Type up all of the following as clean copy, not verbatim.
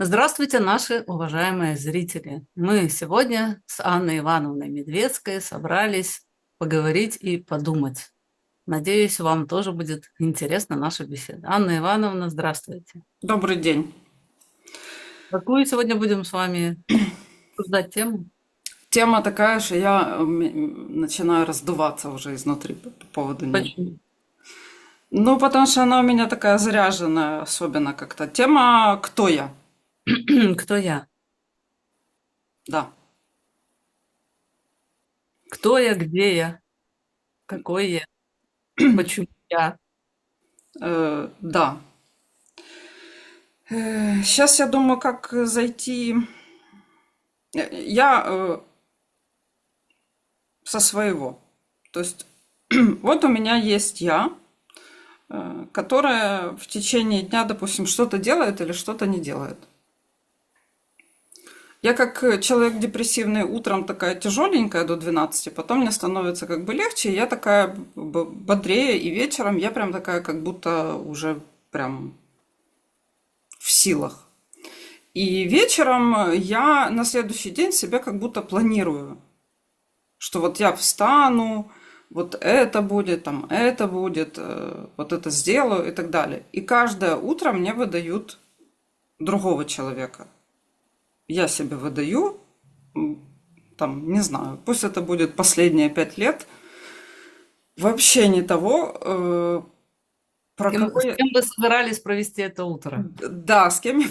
Здравствуйте, наши уважаемые зрители! Мы сегодня с Анной Ивановной Медведской собрались поговорить и подумать. Надеюсь, вам тоже будет интересна наша беседа. Анна Ивановна, здравствуйте! Добрый день. Какую сегодня будем с вами обсуждать тему? Тема такая, что я начинаю раздуваться уже изнутри по поводу нее. Почему? Ну, потому что она у меня такая заряженная, особенно как-то. Тема «Кто я?». Кто я? Да. Кто я? Где я? Какой я? Почему я? Да. Сейчас я думаю, как зайти. Я со своего. То есть вот у меня есть я, которая в течение дня, допустим, что-то делает или что-то не делает. Я как человек депрессивный, утром такая тяжеленькая до 12, потом мне становится как бы легче, и я такая бодрее, и вечером я прям такая как будто уже прям в силах. И вечером я на следующий день себя как будто планирую, что вот я встану, вот это будет, там это будет, вот это сделаю и так далее. И каждое утро мне выдают другого человека. Я себе выдаю, там, не знаю, пусть это будет последние 5 лет, вообще не того, про кого С я... кем вы собирались провести это утро? Да, с кем я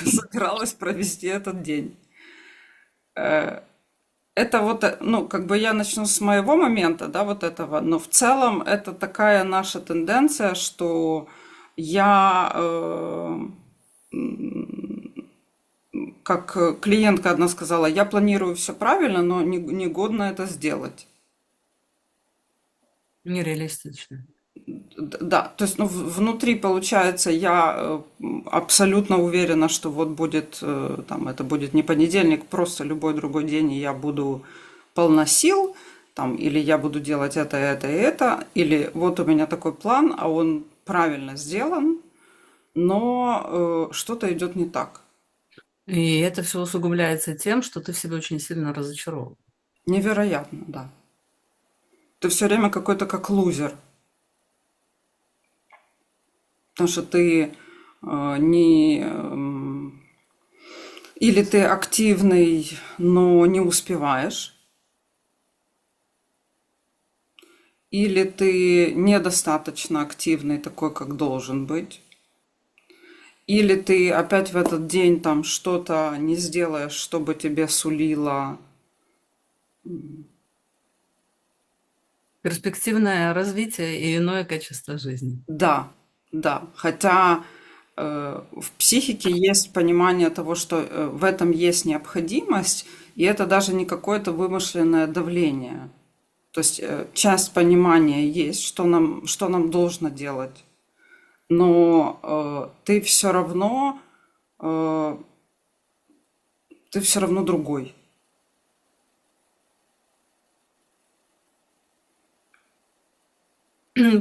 собиралась провести этот день. Это вот, ну, как бы я начну с моего момента, да, вот этого, но в целом это такая наша тенденция, что я, как клиентка одна сказала, я планирую все правильно, но не годно это сделать. Нереалистично. Да, то есть, ну, внутри, получается, я абсолютно уверена, что вот будет, там, это будет не понедельник, просто любой другой день, и я буду полна сил, там, или я буду делать это, и это, или вот у меня такой план, а он правильно сделан, но что-то идет не так. И это все усугубляется тем, что ты в себе очень сильно разочарован. Невероятно, да. Ты все время какой-то как лузер, потому что ты не или ты активный, но не успеваешь, или ты недостаточно активный, такой, как должен быть, или ты опять в этот день там что-то не сделаешь, чтобы тебе сулило. Перспективное развитие и иное качество жизни. Да, да. Хотя в психике есть понимание того, что в этом есть необходимость, и это даже не какое-то вымышленное давление. То есть часть понимания есть, что нам должно делать, но э, ты все равно другой.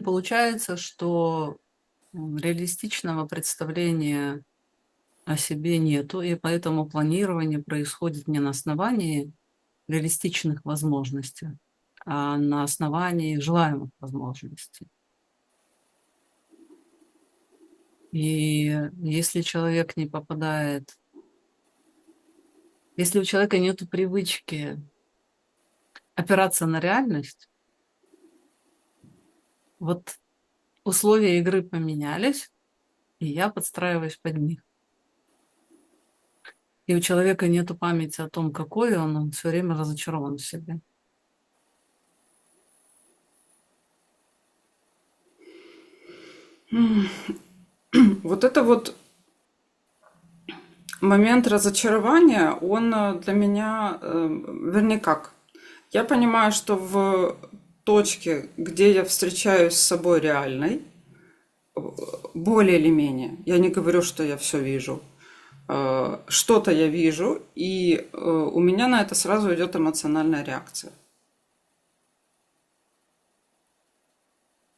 Получается, что реалистичного представления о себе нету, и поэтому планирование происходит не на основании реалистичных возможностей, а на основании желаемых возможностей. И если человек не попадает, если у человека нет привычки опираться на реальность, вот условия игры поменялись, и я подстраиваюсь под них. И у человека нет памяти о том, какой он все время разочарован в себе. Вот это вот момент разочарования, он для меня, вернее как, я понимаю, что в точке, где я встречаюсь с собой реальной, более или менее, я не говорю, что я все вижу, что-то я вижу, и у меня на это сразу идет эмоциональная реакция.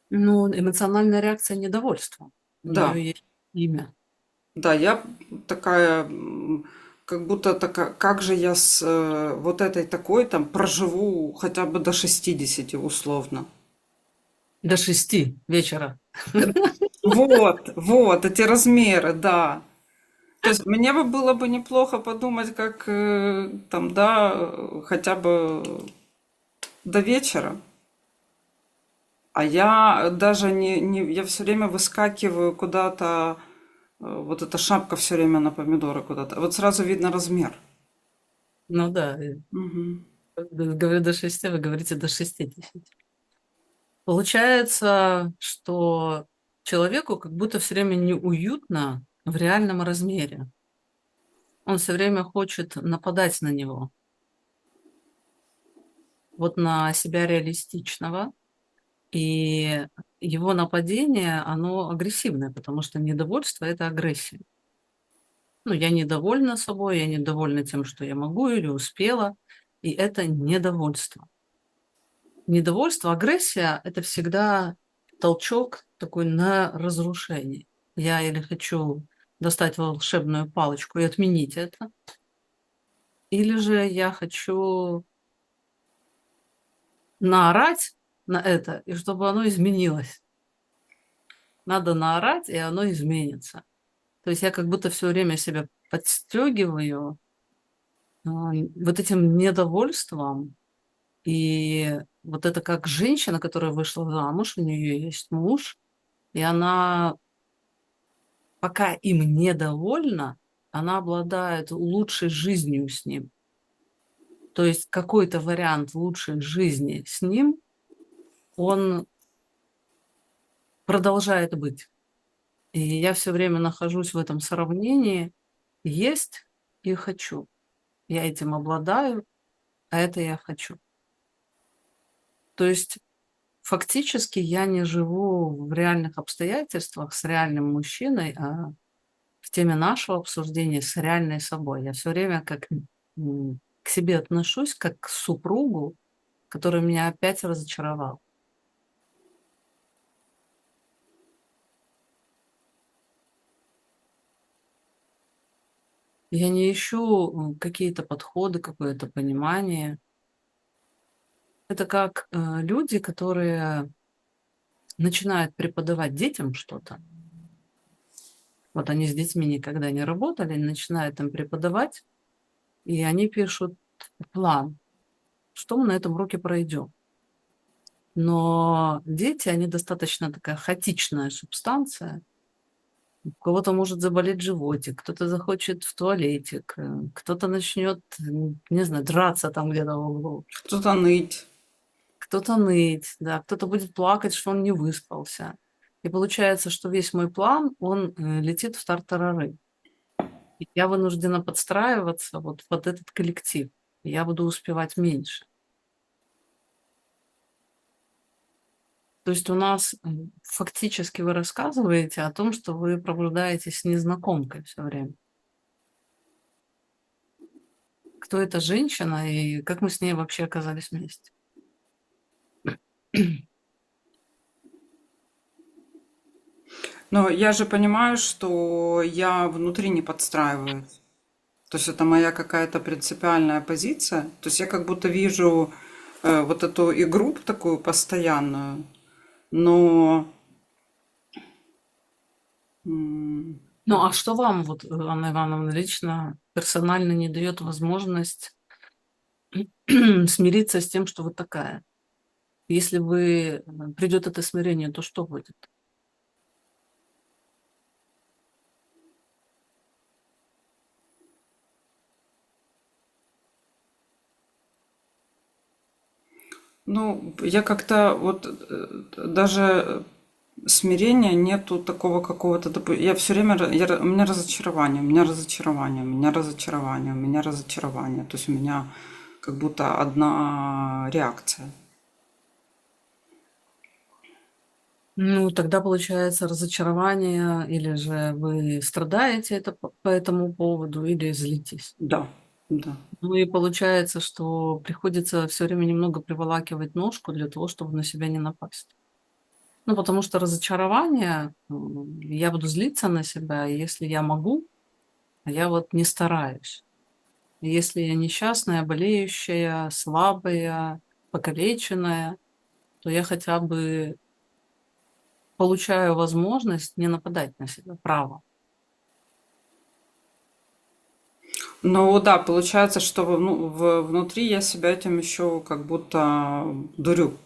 Ну, эмоциональная реакция недовольства. У Да, нее есть имя. да, я такая, как будто такая, как же я с вот этой такой там проживу хотя бы до 60 условно. До 6 вечера. Вот, вот, эти размеры, да. То есть мне бы было бы неплохо подумать, как там, да, хотя бы до вечера. А я даже я все время выскакиваю куда-то, вот эта шапка все время на помидоры куда-то. Вот сразу видно размер. Ну да, Мгм. говорю до 6, вы говорите до 60. Получается, что человеку как будто все время неуютно в реальном размере. Он все время хочет нападать на него, вот на себя реалистичного. И его нападение, оно агрессивное, потому что недовольство– это агрессия. Ну, я недовольна собой, я недовольна тем, что я могу или успела, и это недовольство. Недовольство, агрессия– это всегда толчок такой на разрушение. Я или хочу достать волшебную палочку и отменить это, или же я хочу наорать на это, и чтобы оно изменилось. Надо наорать, и оно изменится. То есть я как будто все время себя подстегиваю вот этим недовольством. И вот это как женщина, которая вышла замуж, у нее есть муж, и она пока им недовольна, она обладает лучшей жизнью с ним. То есть какой-то вариант лучшей жизни с ним, он продолжает быть. И я все время нахожусь в этом сравнении есть и хочу. Я этим обладаю, а это я хочу. То есть фактически я не живу в реальных обстоятельствах с реальным мужчиной, а в теме нашего обсуждения с реальной собой. Я все время как к себе отношусь, как к супругу, который меня опять разочаровал. Я не ищу какие-то подходы, какое-то понимание. Это как люди, которые начинают преподавать детям что-то. Вот они с детьми никогда не работали, начинают им преподавать, и они пишут план, что мы на этом уроке пройдем. Но дети, они достаточно такая хаотичная субстанция. У кого-то может заболеть животик, кто-то захочет в туалетик, кто-то начнет, не знаю, драться там где-то в углу, Кто-то ныть. кто-то ныть, да, кто-то будет плакать, что он не выспался. И получается, что весь мой план, он летит в тартарары. И я вынуждена подстраиваться вот под этот коллектив. Я буду успевать меньше. То есть у нас фактически вы рассказываете о том, что вы пробуждаетесь с незнакомкой все время. Кто эта женщина и как мы с ней вообще оказались вместе? Но я же понимаю, что я внутри не подстраиваюсь. То есть это моя какая-то принципиальная позиция. То есть я как будто вижу вот эту игру такую постоянную, но Ну а что вам, вот, Анна Ивановна, лично, персонально не дает возможность смириться с тем, что вы такая? Если вы придет это смирение, то что будет? ну, я как-то вот даже смирения нету такого какого-то. Я все время, у меня разочарование, у меня разочарование, у меня разочарование, у меня разочарование. То есть у меня как будто одна реакция. Ну, тогда получается разочарование, или же вы страдаете это по этому поводу, или злитесь. Да, да. Ну и получается, что приходится все время немного приволакивать ножку для того, чтобы на себя не напасть. Ну, потому что разочарование, я буду злиться на себя, если я могу, а я вот не стараюсь. Если я несчастная, болеющая, слабая, покалеченная, то я хотя бы получаю возможность не нападать на себя, право. Ну да, получается, что внутри я себя этим еще как будто дурю.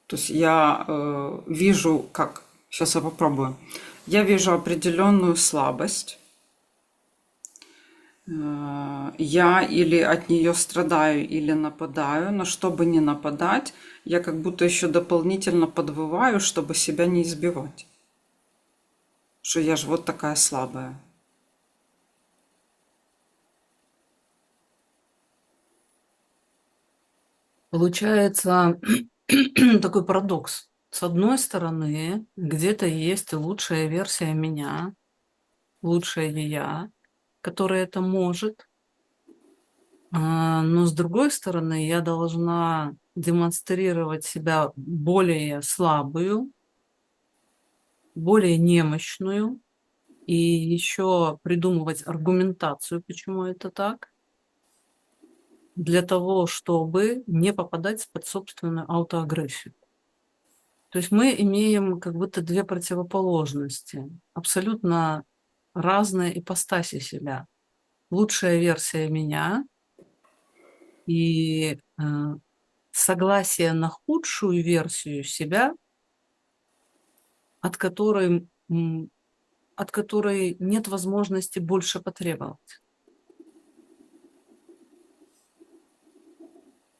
То есть я вижу, как, сейчас я попробую, я вижу определенную слабость. Я или от нее страдаю, или нападаю, но чтобы не нападать, я как будто еще дополнительно подвываю, чтобы себя не избивать. Что я же вот такая слабая. Получается такой парадокс. С одной стороны, где-то есть лучшая версия меня, лучшая я, которая это может, но с другой стороны, я должна демонстрировать себя более слабую, более немощную и еще придумывать аргументацию, почему это так, для того, чтобы не попадать под собственную аутоагрессию. То есть мы имеем как будто две противоположности, абсолютно разные ипостаси себя. Лучшая версия меня и согласие на худшую версию себя, от которой, от которой нет возможности больше потребовать.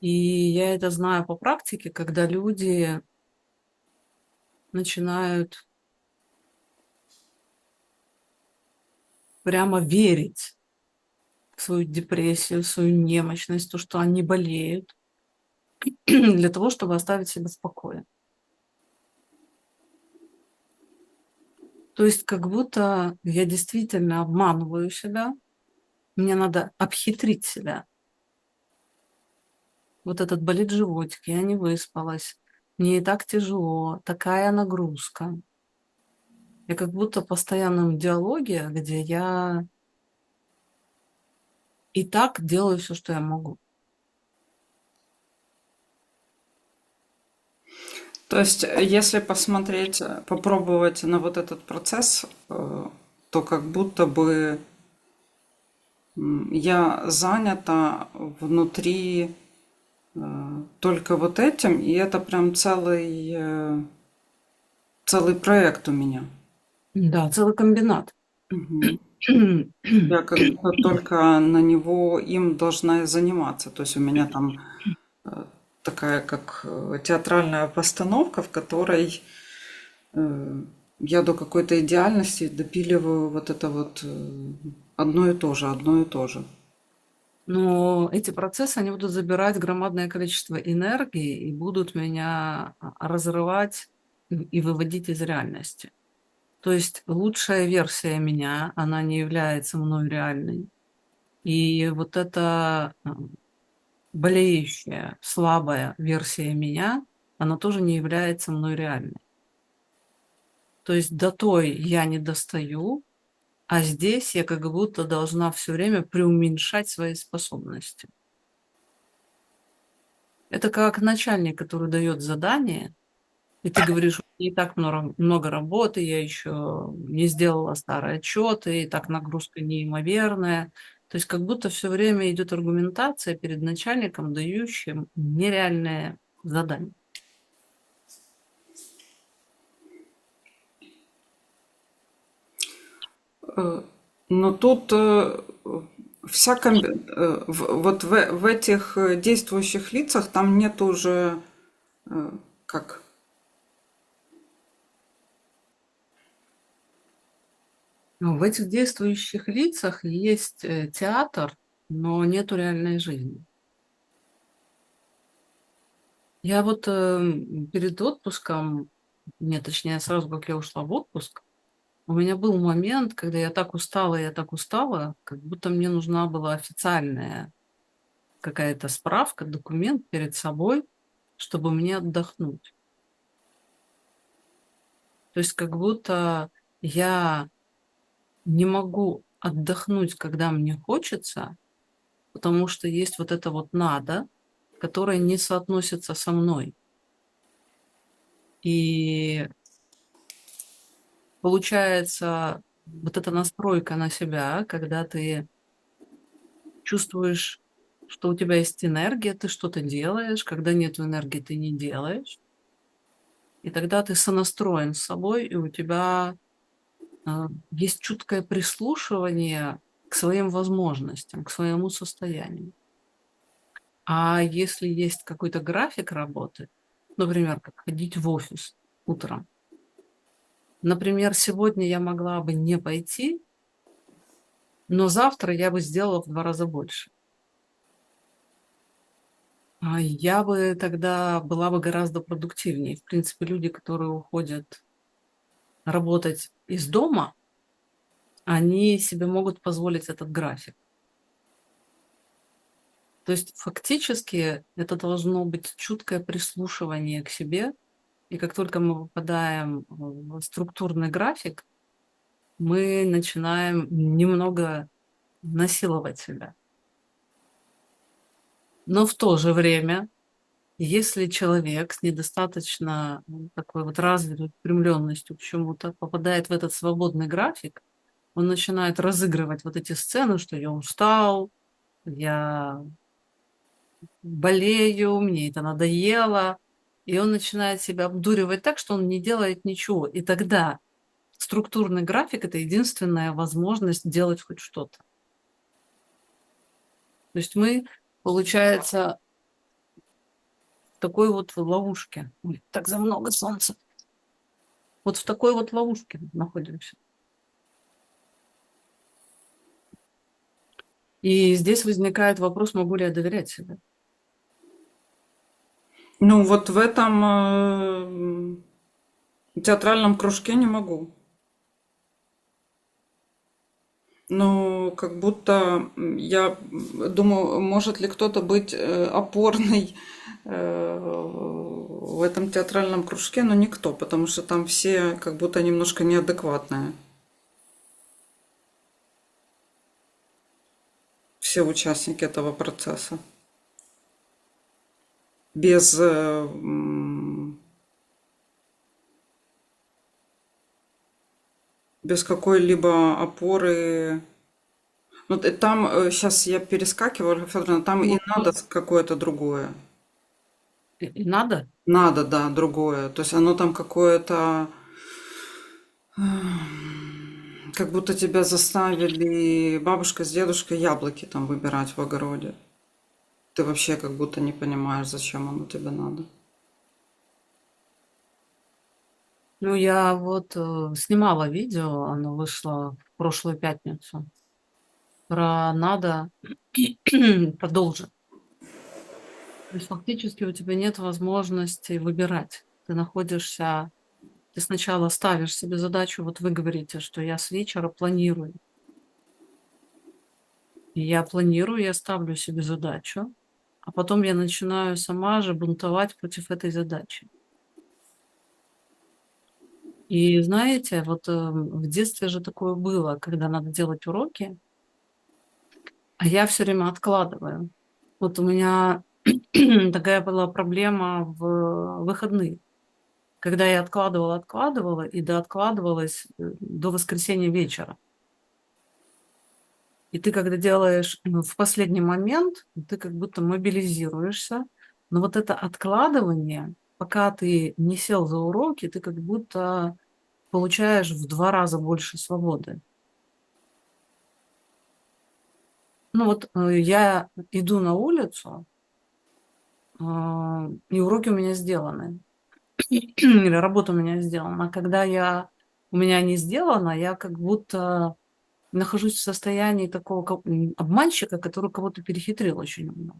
И я это знаю по практике, когда люди начинают прямо верить в свою депрессию, в свою немощность, то, что они болеют, для того, чтобы оставить себя в покое. То есть как будто я действительно обманываю себя, мне надо обхитрить себя. Вот этот болит животик, я не выспалась, мне и так тяжело, такая нагрузка. Я как будто в постоянном диалоге, где я и так делаю все, что я могу. То есть, если посмотреть, попробовать на вот этот процесс, то как будто бы я занята внутри только вот этим, и это прям целый проект у меня. Да, целый комбинат. Мгм. Я как будто только на него им должна и заниматься. То есть у меня там такая как театральная постановка, в которой э, я до какой-то идеальности допиливаю вот это вот одно и то же, одно и то же. Но эти процессы, они будут забирать громадное количество энергии и будут меня разрывать и выводить из реальности. То есть лучшая версия меня, она не является мной реальной. И вот эта болеющая, слабая версия меня, она тоже не является мной реальной. То есть до той я не достаю, а здесь я как будто должна все время преуменьшать свои способности. Это как начальник, который дает задание, и ты говоришь: не так много работы, я еще не сделала старые отчеты, и так нагрузка неимоверная. То есть как будто все время идет аргументация перед начальником, дающим нереальное задание. Но тут вот в этих действующих лицах там нет уже как. Но в этих действующих лицах есть театр, но нету реальной жизни. Я вот перед отпуском, нет, точнее, сразу как я ушла в отпуск, у меня был момент, когда я так устала, как будто мне нужна была официальная какая-то справка, документ перед собой, чтобы мне отдохнуть. То есть как будто я не могу отдохнуть, когда мне хочется, потому что есть вот это вот надо, которое не соотносится со мной. И получается вот эта настройка на себя, когда ты чувствуешь, что у тебя есть энергия, ты что-то делаешь, когда нет энергии, ты не делаешь. И тогда ты сонастроен с собой, и у тебя есть чуткое прислушивание к своим возможностям, к своему состоянию. А если есть какой-то график работы, например, как ходить в офис утром, например, сегодня я могла бы не пойти, но завтра я бы сделала в 2 раза больше. Я бы тогда была бы гораздо продуктивнее. В принципе, люди, которые уходят работать из дома, они себе могут позволить этот график. То есть фактически это должно быть чуткое прислушивание к себе. И как только мы попадаем в структурный график, мы начинаем немного насиловать себя. Но в то же время, если человек с недостаточно такой вот развитой устремленностью к чему-то попадает в этот свободный график, он начинает разыгрывать вот эти сцены, что я устал, я болею, мне это надоело, и он начинает себя обдуривать так, что он не делает ничего. И тогда структурный график – это единственная возможность делать хоть что-то. То есть мы, получается, в такой вот ловушке. Ой, так за много солнца. Вот в такой вот ловушке находимся. И здесь возникает вопрос, могу ли я доверять себе. Ну, вот в этом театральном кружке не могу. Ну, как будто я думаю, может ли кто-то быть опорной в этом театральном кружке, но никто, потому что там все как будто немножко неадекватные. Все участники этого процесса. Без, без какой-либо опоры. Ну, там, сейчас я перескакиваю, Ольга Федоровна, там и Ну, надо какое-то другое. и надо. Надо, да, другое. То есть оно там какое-то, как будто тебя заставили бабушка с дедушкой яблоки там выбирать в огороде. Ты вообще как будто не понимаешь, зачем оно тебе надо. Ну, я вот снимала видео, оно вышло в прошлую пятницу, про надо продолжить. То есть фактически у тебя нет возможности выбирать. Ты находишься, ты сначала ставишь себе задачу, вот вы говорите, что я с вечера планирую. И я планирую, я ставлю себе задачу, а потом я начинаю сама же бунтовать против этой задачи. И знаете, вот в детстве же такое было, когда надо делать уроки, а я все время откладываю. Вот у меня такая была проблема в выходные, когда я откладывала, и дооткладывалась до воскресенья вечера. И ты, когда делаешь в последний момент, ты как будто мобилизируешься, но вот это откладывание, пока ты не сел за уроки, ты как будто получаешь в 2 раза больше свободы. Ну вот я иду на улицу, и уроки у меня сделаны, или работа у меня сделана. А когда у меня не сделано, я как будто нахожусь в состоянии такого обманщика, который кого-то перехитрил очень умно.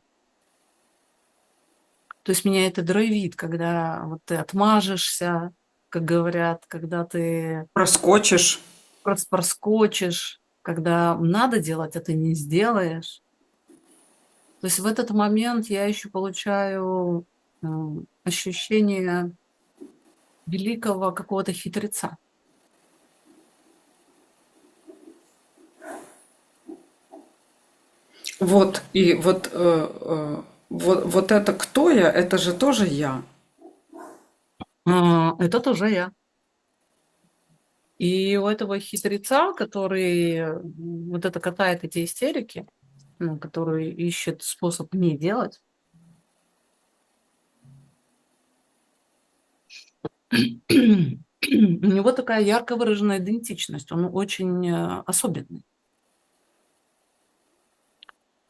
То есть меня это драйвит, когда вот ты отмажешься, как говорят, когда ты Проскочишь. проскочишь, когда надо делать, а ты не сделаешь. То есть в этот момент я еще получаю ощущение великого какого-то хитреца. Вот, и вот это кто я, это же тоже я. Это тоже я. И у этого хитреца, который вот это катает эти истерики, ну, который ищет способ не делать, у него такая ярко выраженная идентичность, он очень особенный.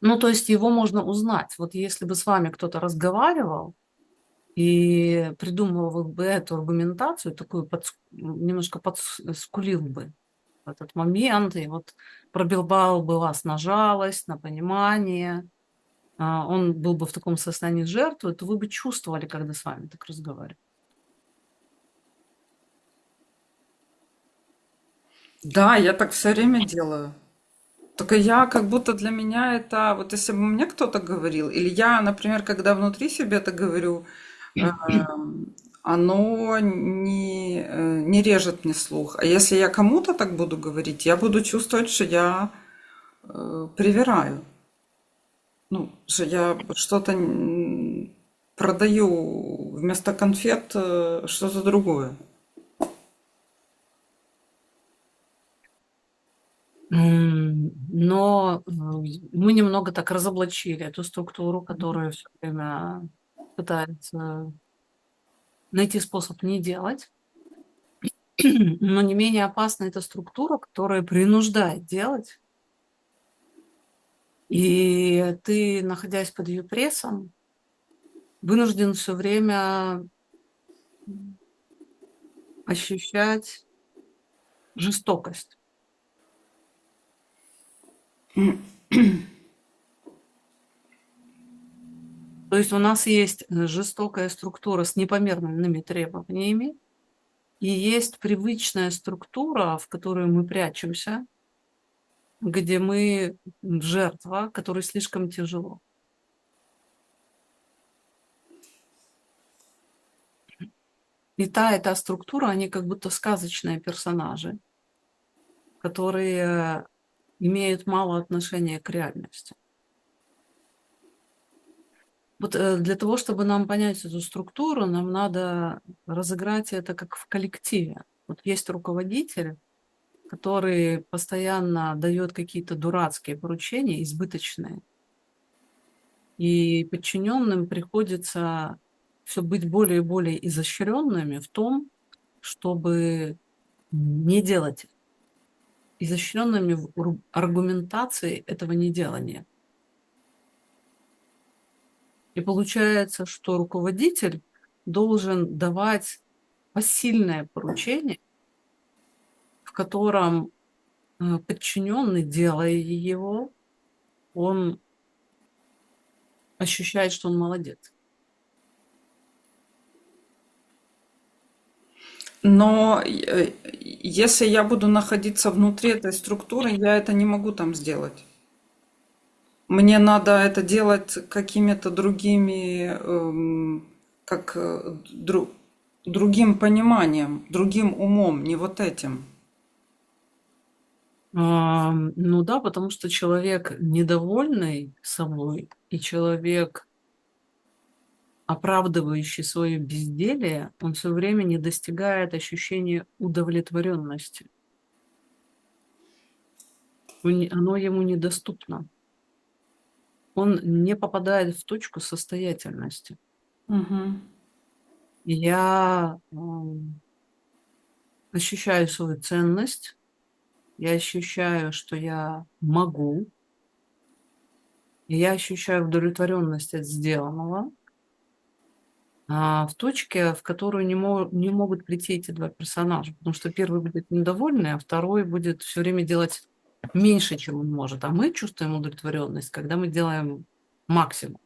Ну, то есть его можно узнать. Вот если бы с вами кто-то разговаривал и придумывал бы эту аргументацию, такую немножко подскулил бы в этот момент, и вот пробивал бы вас на жалость, на понимание, он был бы в таком состоянии жертвы, то вы бы чувствовали, когда с вами так разговаривают. Да, я так все время делаю. Только я как будто для меня это, вот если бы мне кто-то говорил, или я, например, когда внутри себя это говорю, оно не режет мне слух. А если я кому-то так буду говорить, я буду чувствовать, что я привираю. Ну, что я что-то продаю вместо конфет что-то другое. Но мы немного так разоблачили эту структуру, которая все время пытается найти способ не делать. Но не менее опасна эта структура, которая принуждает делать. И ты, находясь под ее прессом, вынужден все время ощущать жестокость. То есть у нас есть жестокая структура с непомерными требованиями, и есть привычная структура, в которую мы прячемся, где мы жертва, которой слишком тяжело. И та структура, они как будто сказочные персонажи, которые имеют мало отношения к реальности. Вот для того, чтобы нам понять эту структуру, нам надо разыграть это как в коллективе. Вот есть руководитель, который постоянно дает какие-то дурацкие поручения, избыточные, и подчиненным приходится все быть более и более изощренными в том, чтобы не делать, изощренными в аргументации этого неделания. И получается, что руководитель должен давать посильное поручение, в котором подчиненный, делая его, он ощущает, что он молодец. Но если я буду находиться внутри этой структуры, я это не могу там сделать. Мне надо это делать какими-то другими, как другим пониманием, другим умом, не вот этим. Ну да, потому что человек недовольный собой и человек, оправдывающий свое безделие, он все время не достигает ощущения удовлетворенности. Оно ему недоступно. Он не попадает в точку состоятельности. Мгм. Я ощущаю свою ценность, я ощущаю, что я могу, и я ощущаю удовлетворенность от сделанного, в точке, в которую не могут прийти эти два персонажа. Потому что первый будет недовольный, а второй будет все время делать меньше, чем он может. А мы чувствуем удовлетворенность, когда мы делаем максимум.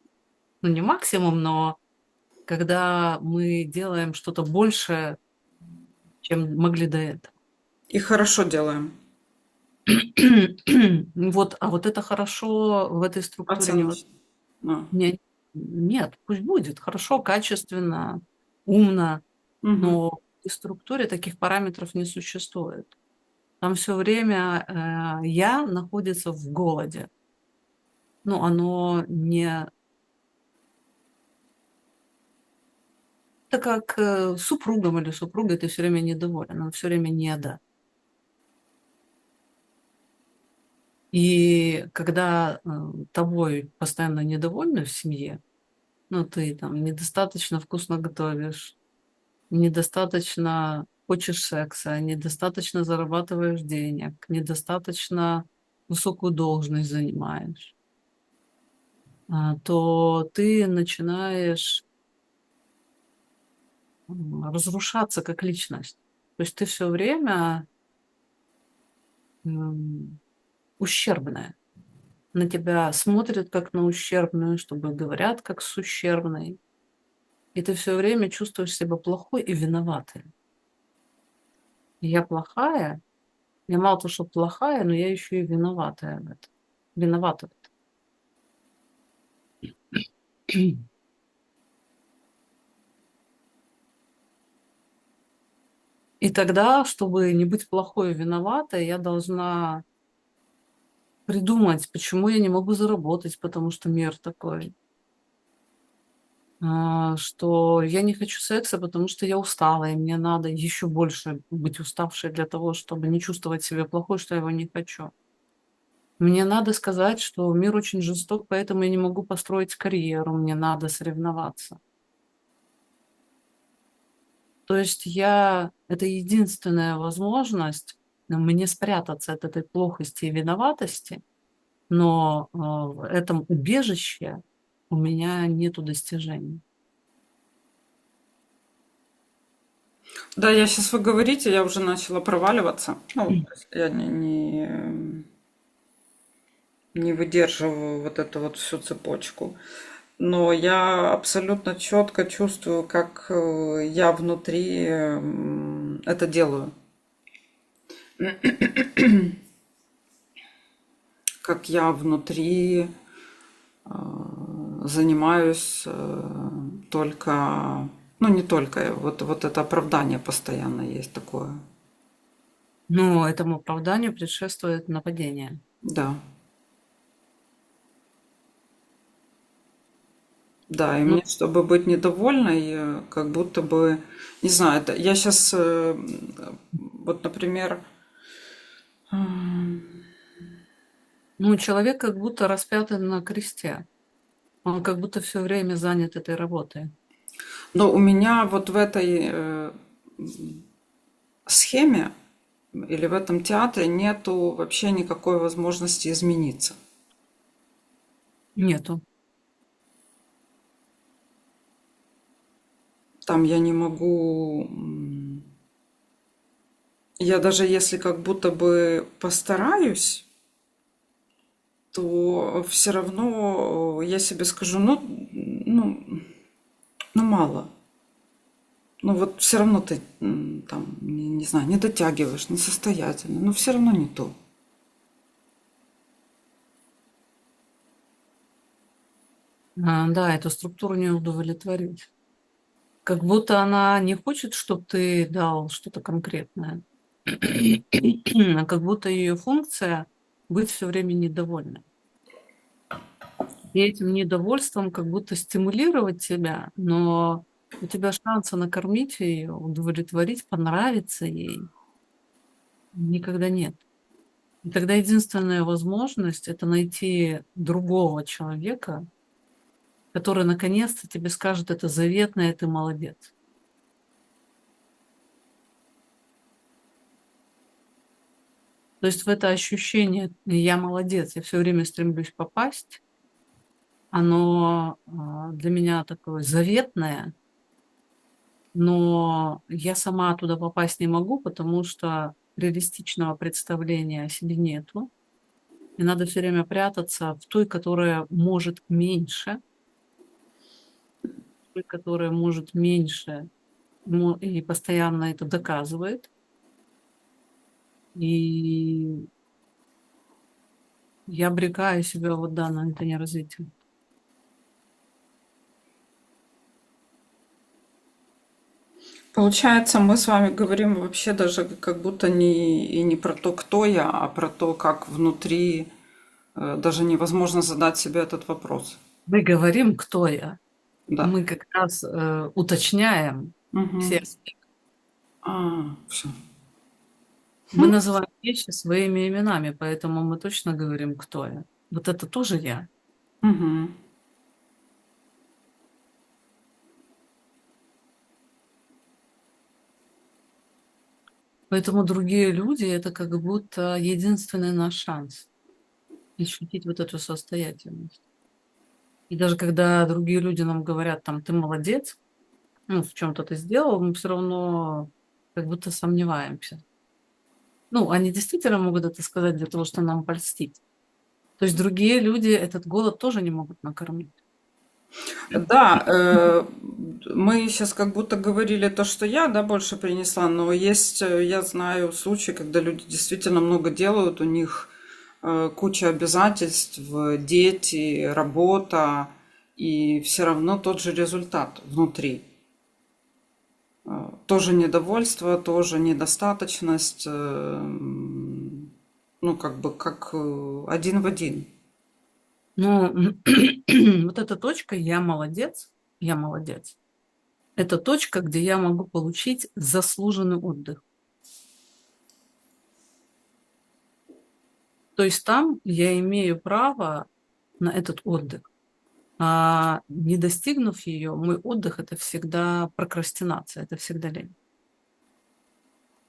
Ну, не максимум, но когда мы делаем что-то больше, чем могли до этого. И хорошо делаем. Вот, а вот это хорошо в этой структуре Оценочно. А. нет, пусть будет хорошо, качественно, умно, Мгм. но в этой структуре таких параметров не существует. Там все время я находится в голоде. ну, оно не... Это как супругом или супругой ты все время недоволен, он все время не да. И когда тобой постоянно недовольны в семье, ну, ты там недостаточно вкусно готовишь, недостаточно хочешь секса, недостаточно зарабатываешь денег, недостаточно высокую должность занимаешь, то ты начинаешь разрушаться как личность. То есть ты все время м, ущербная. На тебя смотрят как на ущербную, чтобы говорят как с ущербной. И ты все время чувствуешь себя плохой и виноватой. Я плохая, я мало того, что плохая, но я еще и виноватая в этом. Виновата в этом. И тогда, чтобы не быть плохой и виноватой, я должна придумать, почему я не могу заработать, потому что мир такой. Что я не хочу секса, потому что я устала, и мне надо еще больше быть уставшей для того, чтобы не чувствовать себя плохой, что я его не хочу. Мне надо сказать, что мир очень жесток, поэтому я не могу построить карьеру, мне надо соревноваться. То есть это единственная возможность мне спрятаться от этой плохости и виноватости, но в этом убежище у меня нету достижений. Да, я сейчас вы говорите, я уже начала проваливаться. Ну, то есть я не выдерживаю вот эту вот всю цепочку. Но я абсолютно четко чувствую, как я внутри это делаю. Как я внутри занимаюсь только, ну не только, вот это оправдание постоянно есть такое. Но этому оправданию предшествует нападение. Да, да, и Ну, мне, чтобы быть недовольной, как будто бы, не знаю, это, я сейчас, вот, например, ну, человек как будто распятый на кресте. Он как будто все время занят этой работой. но у меня вот в этой схеме или в этом театре нету вообще никакой возможности измениться. Нету. Там я не могу, я даже если как будто бы постараюсь, то все равно я себе скажу, ну мало. Ну вот все равно ты там, не знаю, не дотягиваешь, несостоятельно, но все равно не то. Да, эту структуру не удовлетворить. Как будто она не хочет, чтобы ты дал что-то конкретное, а как будто ее функция быть все время недовольной. И этим недовольством как будто стимулировать тебя, но у тебя шанса накормить ее, удовлетворить, понравиться ей никогда нет. И тогда единственная возможность — это найти другого человека, который наконец-то тебе скажет: это заветное, ты молодец. То есть в это ощущение «я молодец, я все время стремлюсь попасть», оно для меня такое заветное, но я сама туда попасть не могу, потому что реалистичного представления о себе нету. И надо все время прятаться в той, которая может меньше, той, которая может меньше, и постоянно это доказывает. И я обрекаю себя вот, да, на это неразвитие. Получается, мы с вами говорим вообще даже как будто не, и не про то, кто я, а про то, как внутри даже невозможно задать себе этот вопрос. Мы говорим, кто я. Да. Мы как раз уточняем все. Мгм. Все. Мы называем вещи своими именами, поэтому мы точно говорим, кто я. Вот это тоже я. Мгм. Поэтому другие люди — это как будто единственный наш шанс ощутить вот эту состоятельность. И даже когда другие люди нам говорят, там, ты молодец, ну, в чем-то ты сделал, мы все равно как будто сомневаемся. Ну, они действительно могут это сказать для того, чтобы нам польстить. То есть другие люди этот голод тоже не могут накормить. Да, мы сейчас как будто говорили то, что я, да, больше принесла, но есть, я знаю случаи, когда люди действительно много делают, у них куча обязательств, дети, работа, и все равно тот же результат внутри. Тоже недовольство, тоже недостаточность, ну, как бы, как один в один. Но вот эта точка я молодец. Это точка, где я могу получить заслуженный отдых. То есть там я имею право на этот отдых. А не достигнув ее, мой отдых — это всегда прокрастинация, это всегда лень.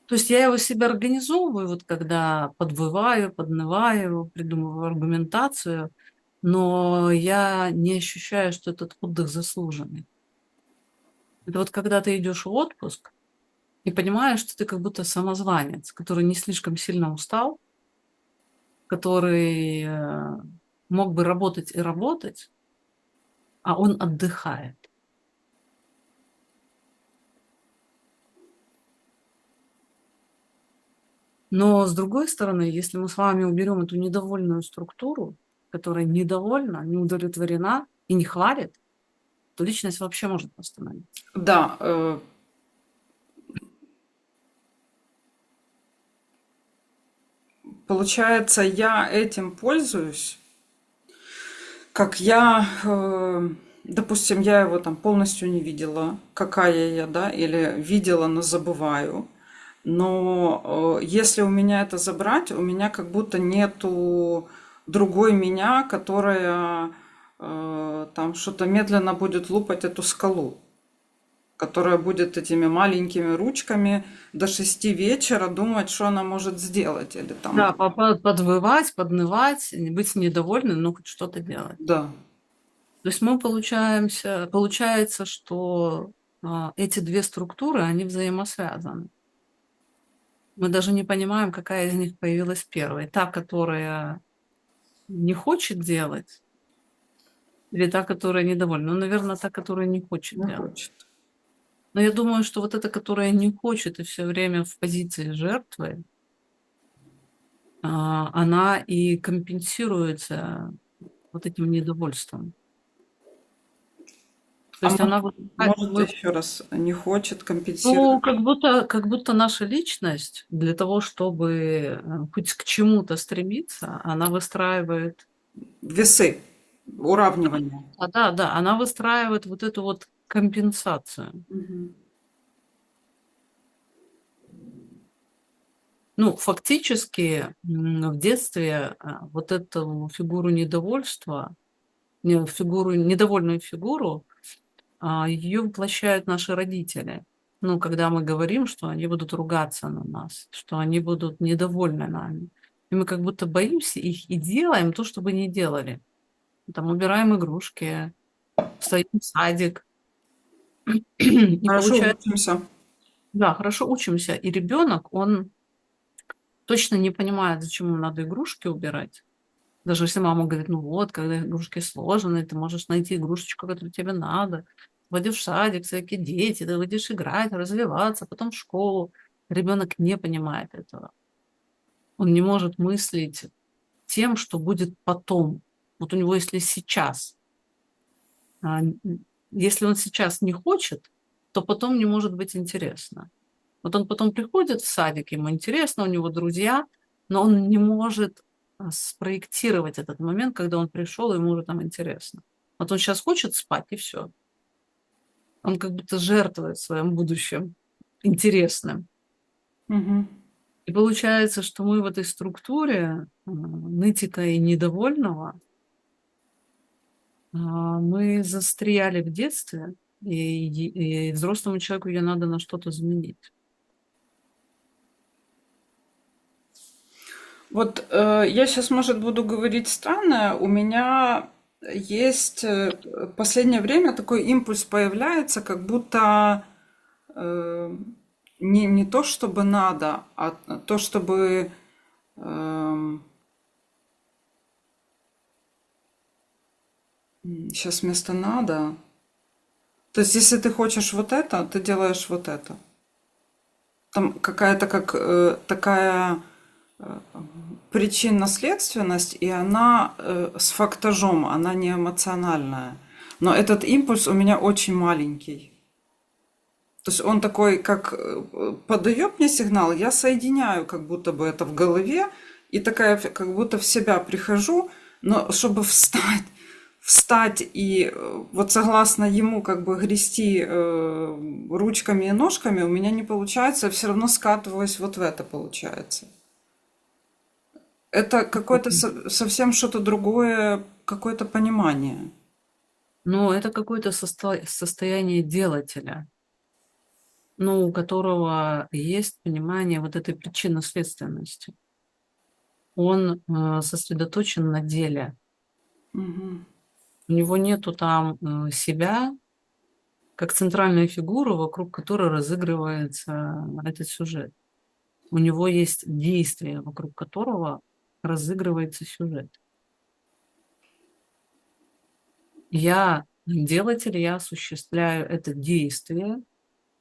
То есть я его себе организовываю, вот когда подвываю, поднываю, придумываю аргументацию, но я не ощущаю, что этот отдых заслуженный. Это вот когда ты идешь в отпуск и понимаешь, что ты как будто самозванец, который не слишком сильно устал, который мог бы работать и работать, а он отдыхает. Но с другой стороны, если мы с вами уберем эту недовольную структуру, которая недовольна, не удовлетворена и не хвалит, то личность вообще может остановиться. Да, получается, я этим пользуюсь, как я, допустим, я его там полностью не видела, какая я, да, или видела, но забываю. Но если у меня это забрать, у меня как будто нету другой меня, которая там что-то медленно будет лупать эту скалу, которая будет этими маленькими ручками до 6 вечера думать, что она может сделать. Или там, Да, подвывать, поднывать, быть недовольным, но хоть что-то делать. да. То есть получается, что эти две структуры, они взаимосвязаны. Мы даже не понимаем, какая из них появилась первой. Та, которая не хочет делать, или та, которая недовольна. Ну, наверное, та, которая не хочет Не делать. хочет. Но я думаю, что вот эта, которая не хочет и все время в позиции жертвы, она и компенсируется вот этим недовольством. То А есть она вот, может еще раз, не хочет ну, компенсировать как будто наша личность для того, чтобы хоть к чему-то стремиться, она выстраивает, весы, уравнивание. да, она выстраивает вот эту вот компенсацию. Мгм. Ну, фактически в детстве вот эту фигуру недовольства, недовольную фигуру, ее воплощают наши родители. Ну, когда мы говорим, что они будут ругаться на нас, что они будут недовольны нами. И мы как будто боимся их и делаем то, что бы не делали. Там убираем игрушки, встаем в садик. И Хорошо получается, учимся. да, хорошо учимся. И ребенок, он точно не понимает, зачем ему надо игрушки убирать. Даже если мама говорит, ну вот, когда игрушки сложены, ты можешь найти игрушечку, которую тебе надо. Войдешь в садик, всякие дети, ты будешь играть, развиваться, потом в школу. Ребенок не понимает этого. Он не может мыслить тем, что будет потом. Вот у него, а, если он сейчас не хочет, то потом не может быть интересно. Вот он потом приходит в садик, ему интересно, у него друзья, но он не может спроектировать этот момент, когда он пришел, ему уже там интересно. Вот он сейчас хочет спать, и все. Он как будто жертвует своим будущим интересным. Мгм. И получается, что мы в этой структуре нытика и недовольного, мы застряли в детстве, и взрослому человеку ее надо на что-то заменить. Вот я сейчас, может, буду говорить странное. У меня есть последнее время такой импульс появляется, как будто э, не то, чтобы надо, а то, чтобы сейчас вместо надо. То есть, если ты хочешь вот это, ты делаешь вот это. Там какая-то как такая причинно-следственность, и она с фактажом, она не эмоциональная. Но этот импульс у меня очень маленький. То есть он такой, как подает мне сигнал, я соединяю как будто бы это в голове, и такая как будто в себя прихожу, но чтобы встать и вот согласно ему как бы грести ручками и ножками у меня не получается, я все равно скатываюсь вот в это получается. Это какое-то совсем что-то другое, какое-то понимание. Но это какое-то состояние делателя, ну, у которого есть понимание вот этой причинно-следственности. Он сосредоточен на деле. Мгм. У него нету там себя как центральной фигуры, вокруг которой разыгрывается этот сюжет. У него есть действие, вокруг которого разыгрывается сюжет. Я делатель, я осуществляю это действие,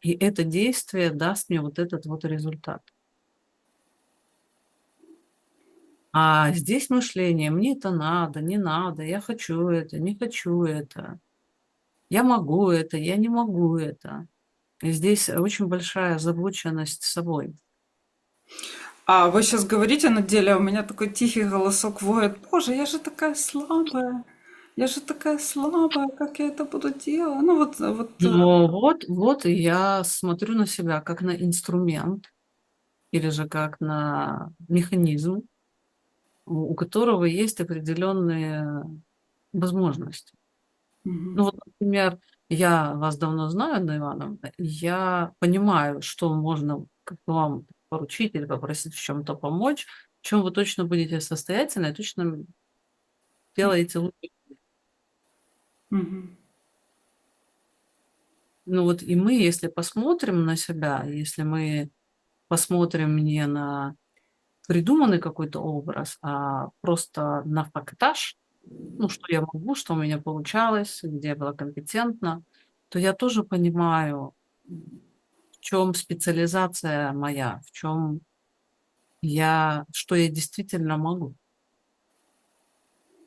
и это действие даст мне вот этот вот результат. А здесь мышление, мне это надо, не надо, я хочу это, не хочу это, я могу это, я не могу это. И здесь очень большая озабоченность собой. А вы сейчас говорите на деле, а у меня такой тихий голосок воет. Боже, я же такая слабая. Я же такая слабая, как я это буду делать? Ну вот. Но вот и я смотрю на себя как на инструмент или же как на механизм, у которого есть определенные возможности. Ну вот, например, я вас давно знаю, Анна Ивановна, и я понимаю, что можно как-то вам поручить или попросить в чем-то помочь, в чем вы точно будете состоятельны и точно делаете лучше. Мгм. Ну вот и мы, если посмотрим на себя, если мы посмотрим не на придуманный какой-то образ, а просто на фактаж, ну, что я могу, что у меня получалось, где я была компетентна, то я тоже понимаю, в чем специализация моя, в чем что я действительно могу.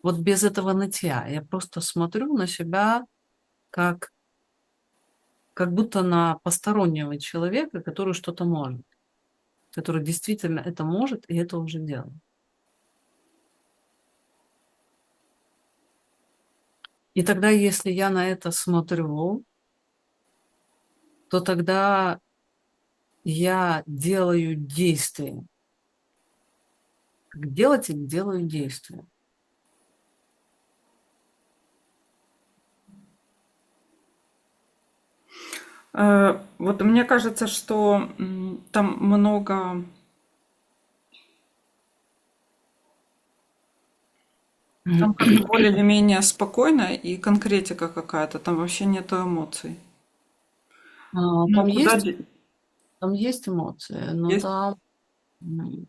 Вот без этого нытья я просто смотрю на себя как, как будто на постороннего человека, который что-то может, который действительно это может и это уже делает. И тогда, если я на это смотрю, то тогда я делаю действие. Как делатель делаю действие. Вот мне кажется, что там много, там как более или менее спокойно и конкретика какая-то, там вообще нету эмоций. Ну, Там куда есть, там есть эмоции, но есть? там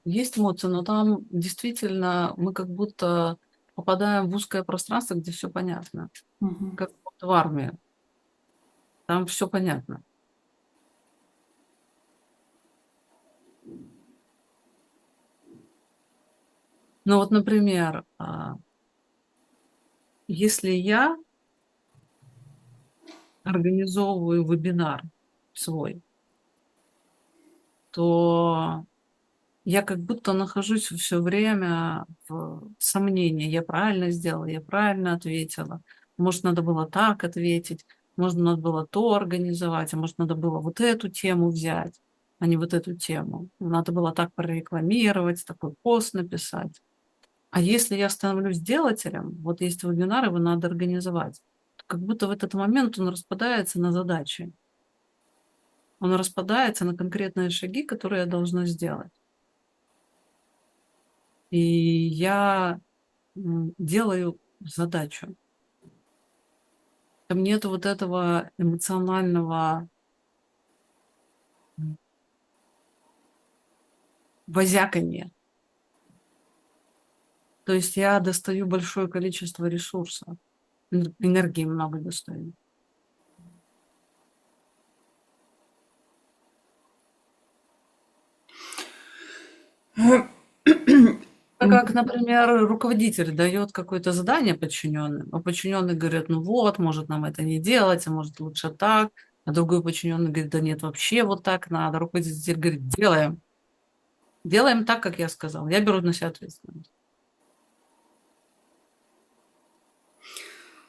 есть эмоции, но там действительно мы как будто попадаем в узкое пространство, где все понятно. Мгм. Как вот в армии. Там все понятно. Ну вот, например, если я организовываю вебинар свой, то я как будто нахожусь все время в сомнении. Я правильно сделала, я правильно ответила. Может, надо было так ответить, может, надо было то организовать, а может, надо было вот эту тему взять, а не вот эту тему. Надо было так прорекламировать, такой пост написать. А если я становлюсь делателем, вот есть вебинар, его надо организовать, то как будто в этот момент он распадается на задачи. Он распадается на конкретные шаги, которые я должна сделать. И я делаю задачу. Там нету вот этого эмоционального м, возяканья. То есть я достаю большое количество ресурсов, энергии много достаю. Как, например, руководитель дает какое-то задание подчиненным, а подчиненные говорят, ну вот, может нам это не делать, а может лучше так, а другой подчиненный говорит, да нет, вообще вот так надо. Руководитель говорит, делаем. Делаем так, как я сказал. Я беру на себя ответственность.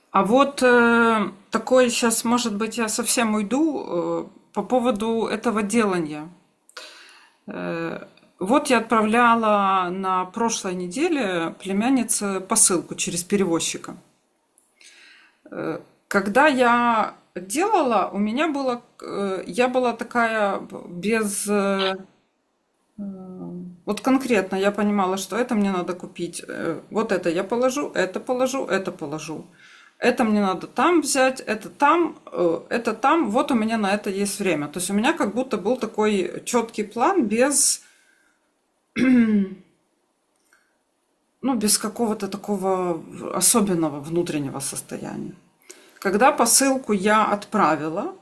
А вот такой сейчас, может быть, я совсем уйду по поводу этого делания. Э, вот я отправляла на прошлой неделе племяннице посылку через перевозчика. Когда я делала, у меня было, я была такая без, вот конкретно я понимала, что это мне надо купить, вот это я положу, это положу, это положу. Это мне надо там взять, это там, вот у меня на это есть время. То есть у меня как будто был такой четкий план без, ну, без какого-то такого особенного внутреннего состояния. Когда посылку я отправила,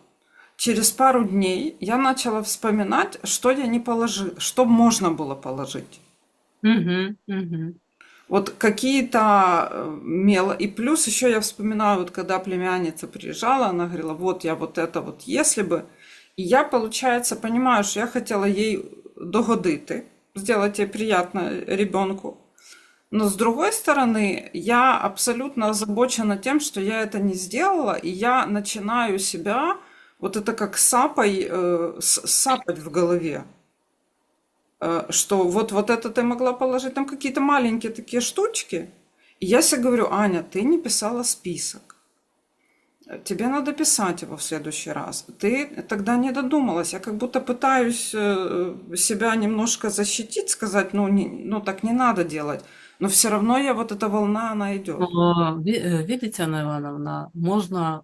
через пару дней я начала вспоминать, что я не положила, что можно было положить. Мгм, мгм. Вот какие-то и плюс еще я вспоминаю, вот когда племянница приезжала, она говорила, вот я вот это вот, если бы. І я, получается, понимаю, що я хотела ей догодити, сделать ей приятно ребенку. Но с другой стороны, я абсолютно озабочена тем, что я это не сделала, и я начинаю себя вот это как сапать в голове. Что вот это ты могла положить, там какие-то маленькие такие штучки. И я себе говорю, Аня, ты не писала список. Тебе надо писать его в следующий раз. Ты тогда не додумалась. Я как будто пытаюсь себя немножко защитить, сказать, ну так не надо делать. Но все равно я вот эта волна, она идет. Но, видите, Анна Ивановна, можно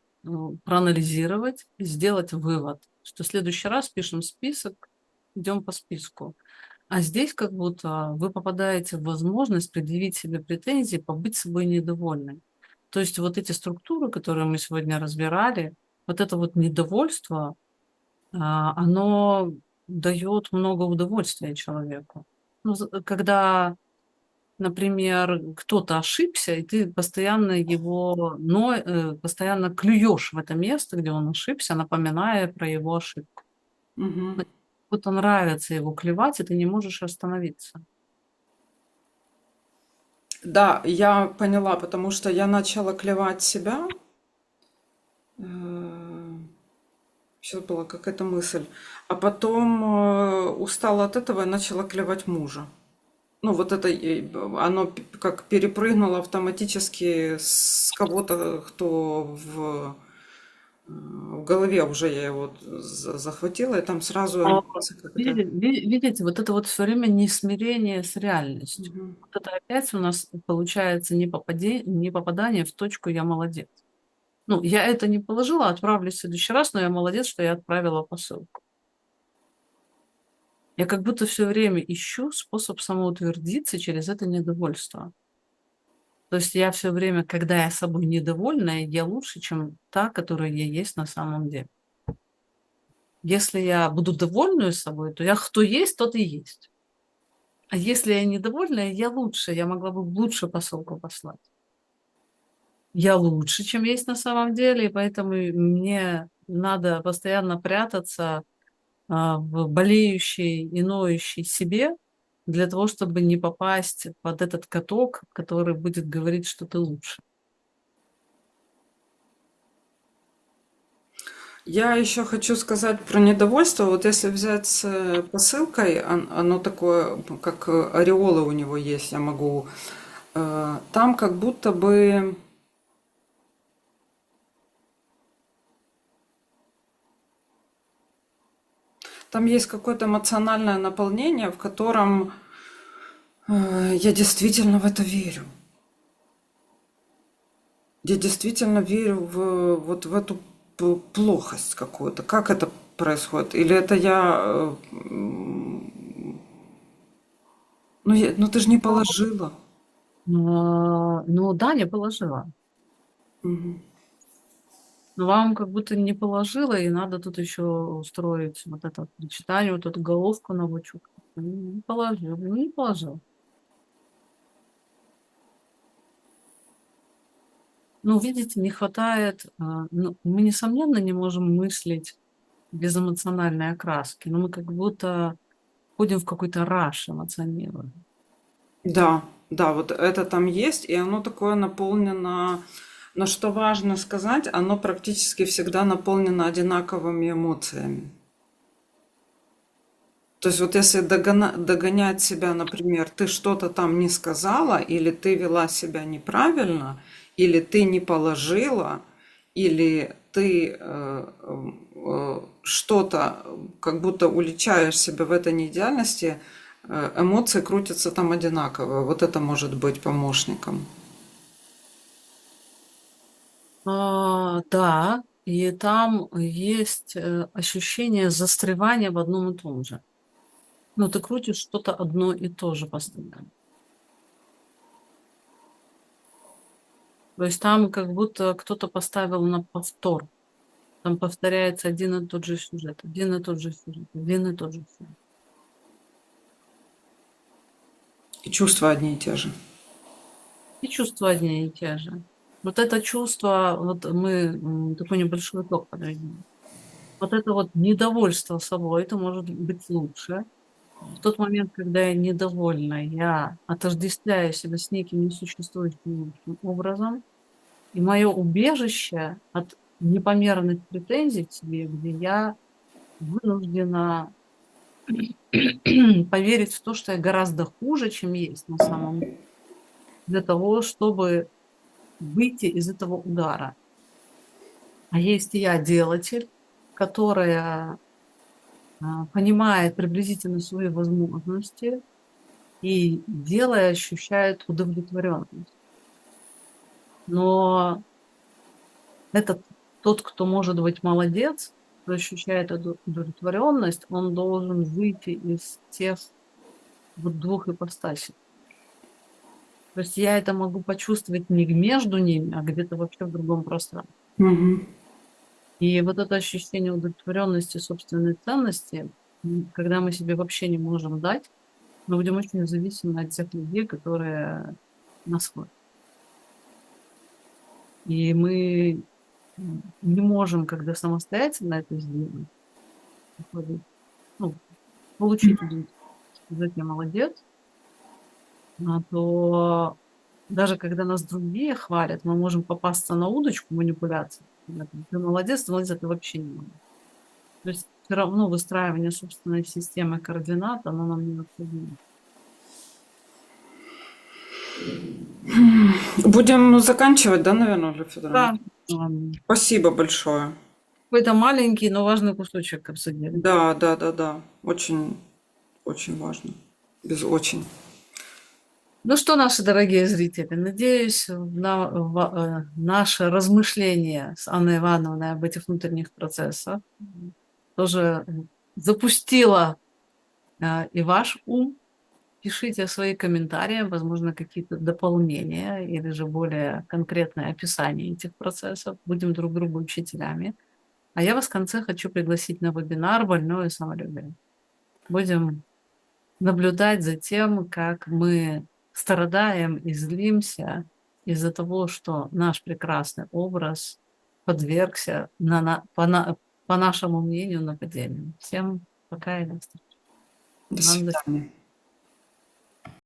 проанализировать и сделать вывод, что в следующий раз пишем список, идем по списку. А здесь как будто вы попадаете в возможность предъявить себе претензии, побыть собой недовольной. То есть вот эти структуры, которые мы сегодня разбирали, вот это вот недовольство, оно дает много удовольствия человеку. Ну, когда, например, кто-то ошибся, и ты постоянно его, но постоянно клюешь в это место, где он ошибся, напоминая про его ошибку. Мгм. Вот нравится его клевать, и ты не можешь остановиться. Да, я поняла, потому что я начала клевать себя. Сейчас была какая-то мысль. А потом устала от этого и начала клевать мужа. Ну, вот это, оно как перепрыгнуло автоматически с кого-то, кто в голове уже я его захватила, и там сразу Но эмоции как-то. видите, вот это вот все время несмирение с реальностью. Мгм. Вот это опять у нас получается не попадание в точку «я молодец». Ну, я это не положила, отправлю в следующий раз, но я молодец, что я отправила посылку. Я как будто все время ищу способ самоутвердиться через это недовольство. То есть я все время, когда я собой недовольна, я лучше, чем та, которая я есть на самом деле. Если я буду довольна собой, то я кто есть, тот и есть. А если я недовольна, я лучше, я могла бы лучше посылку послать. Я лучше, чем есть на самом деле, и поэтому мне надо постоянно прятаться в болеющей и ноющей себе, для того, чтобы не попасть под этот каток, который будет говорить, что ты лучше. Я еще хочу сказать про недовольство. Вот если взять с посылкой, оно такое, как ореолы у него есть, я могу. Там как будто бы там есть какое-то эмоциональное наполнение, в котором я действительно в это верю. Я действительно верю вот в эту плохость какую-то. Как это происходит? Или это я... ну ты же не положила. Ну да, не положила. Мгм. Но вам как будто не положила, и надо тут еще устроить вот это вот причитание, вот эту головку на бочок. Не положил, ну не положил. Ну, видите, не хватает, ну, мы, несомненно, не можем мыслить без эмоциональной окраски, но мы как будто входим в какой-то раш эмоционируем. Да, да, вот это там есть, и оно такое наполнено, но что важно сказать, оно практически всегда наполнено одинаковыми эмоциями. То есть вот если догонять себя, например, ты что-то там не сказала, или ты вела себя неправильно, или ты не положила, или ты что-то как будто уличаешь себя в этой неидеальности, эмоции крутятся там одинаково. Вот это может быть помощником. Да, и там есть ощущение застревания в одном и том же. Ну, ты крутишь что-то одно и то же постоянно. То есть там как будто кто-то поставил на повтор. Там повторяется один и тот же сюжет, один и тот же сюжет, один и тот же сюжет. И чувства одни и те же. И чувства одни и те же. Вот это чувство, вот мы такой небольшой итог подведем. Вот это вот недовольство собой, это может быть лучше. В тот момент, когда я недовольна, я отождествляю себя с неким несуществующим образом, и мое убежище от непомерных претензий к себе, где я вынуждена поверить в то, что я гораздо хуже, чем есть на самом деле, для того, чтобы выйти из этого удара. А есть я делатель, которая понимает приблизительно свои возможности и, делая, ощущает удовлетворенность. Но этот тот, кто может быть молодец, кто ощущает эту удовлетворенность, он должен выйти из тех вот двух ипостасей. То есть я это могу почувствовать не между ними, а где-то вообще в другом пространстве. Мгм. И вот это ощущение удовлетворенности собственной ценности, когда мы себе вообще не можем дать, мы будем очень зависимы от тех людей, которые нас хвалят. И мы не можем, когда самостоятельно это сделать, ну, получить удовлетворение, сказать «я молодец», то даже когда нас другие хвалят, мы можем попасться на удочку манипуляций. Когда ты молодец, а ты вообще не молодец. То есть все равно выстраивание собственной системы координат, оно нам необходимо. Будем заканчивать, да, наверное, Ольга Федоровна? Да, Спасибо большое. какой-то маленький, но важный кусочек обсудили. Да, да, да, да. Очень, очень важно. Без очень. Ну что, наши дорогие зрители, надеюсь, наше размышление с Анной Ивановной об этих внутренних процессах тоже запустило и ваш ум. Пишите свои комментарии, возможно, какие-то дополнения или же более конкретное описание этих процессов. Будем друг другу учителями. А я вас в конце хочу пригласить на вебинар «Больное самолюбие». Будем наблюдать за тем, как мы страдаем и злимся из-за того, что наш прекрасный образ подвергся, по нашему мнению, нападению. Всем пока и до встречи. До Вам до свидания.